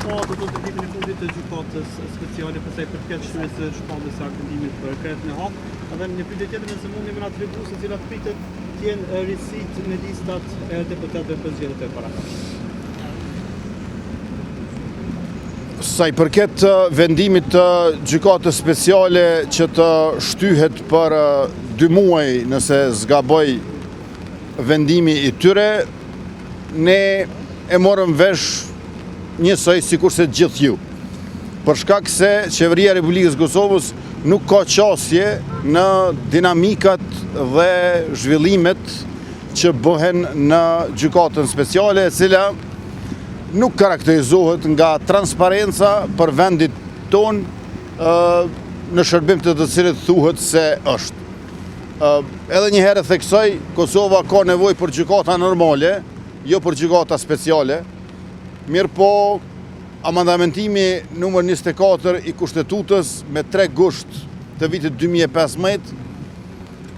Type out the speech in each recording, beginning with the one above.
po do të vitin e fundit të gjykatës speciale për sa i përket shtyjes së shpalljes së vendimit për kredit në hap, edhe në pyetje tjetër nëse mundi më na tregu se cilat pritet të jenë risitë në listat e deputetëve për zgjedhjet e paraaqashme. Sa i përket vendimit të gjykatës speciale që të shtyhet për 2 muaj nëse zgaboj vendimi i tyre, ne e morëm vesh njësoj sikur se gjithë ju. Për shkak se Qeveria e Republikës Kosovës nuk ka qasje në dinamikat dhe zhvillimet që bëhen në gjykatën speciale, e cila nuk karakterizohet nga transparenca për vendit ton në shërbim të të cilët thuhet se është. Edhe një herë theksoj, Kosova ka nevojë për gjykata normale, jo për gjykata speciale. Mirë po, amandamentimi numër 24 i Kushtetutës me 3 gusht të vitit 2015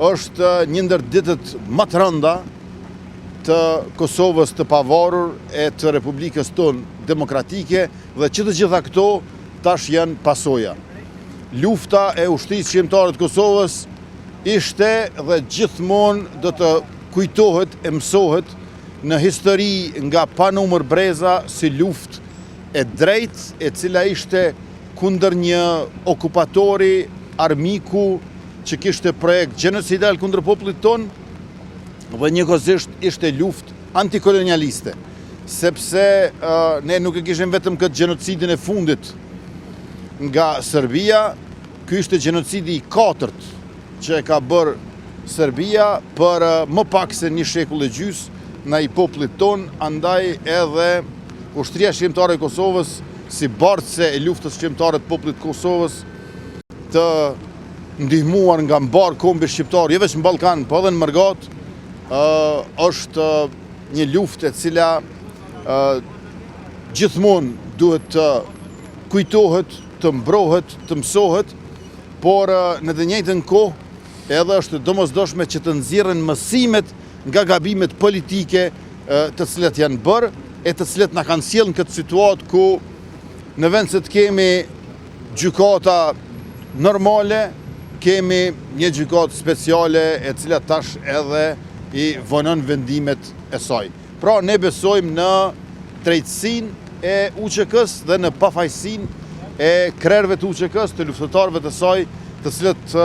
është një ndër ditët më të rënda të Kosovës të pavarur e të Republikës tonë demokratike dhe që të gjitha këto tash janë pasoja. Lufta e ushtrisë shqiptare të Kosovës ishte dhe gjithmonë do të kujtohet e mësohet në histori nga pa numër breza si luftë e drejtë e cila ishte kundër një okupatori armiku që kishte projekt genocidal kundër popullit ton dhe njëkohësisht ishte luftë antikolonialiste, sepse ne nuk e kishim vetëm këtë genocidin e fundit nga Serbia, ky ishte genocidi i 4 që e ka bërë Serbia për më pak se 1 shekull e gjys në i popullit ton, andaj edhe ushtria shqiptare e Kosovës, si bardhëse e luftës shqiptare të popullit Kosovës, të ndihmuar nga mbar kombi shqiptar, jo vetëm në Ballkan, po edhe në Mërgat, është një luftë e cila gjithmonë duhet të kujtohet, të mbrohet, të mësohet, por në të njëjtën kohë edhe është domosdoshme që të nxjerrin mësimet nga gabimet politike të cilat janë bërë e të cilat na kanë sjellë në këtë situatë ku në vend se të kemi gjykata normale, kemi një gjykatë speciale e cila tash edhe i vonon vendimet e saj. Pra ne besojmë në drejtësinë e UÇK-s dhe në pafajësinë e krerëve të UÇK-s, të luftëtarëve të saj, të cilët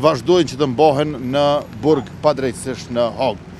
vazhdojnë që të mbahen në burg padrejtësisht në Hag.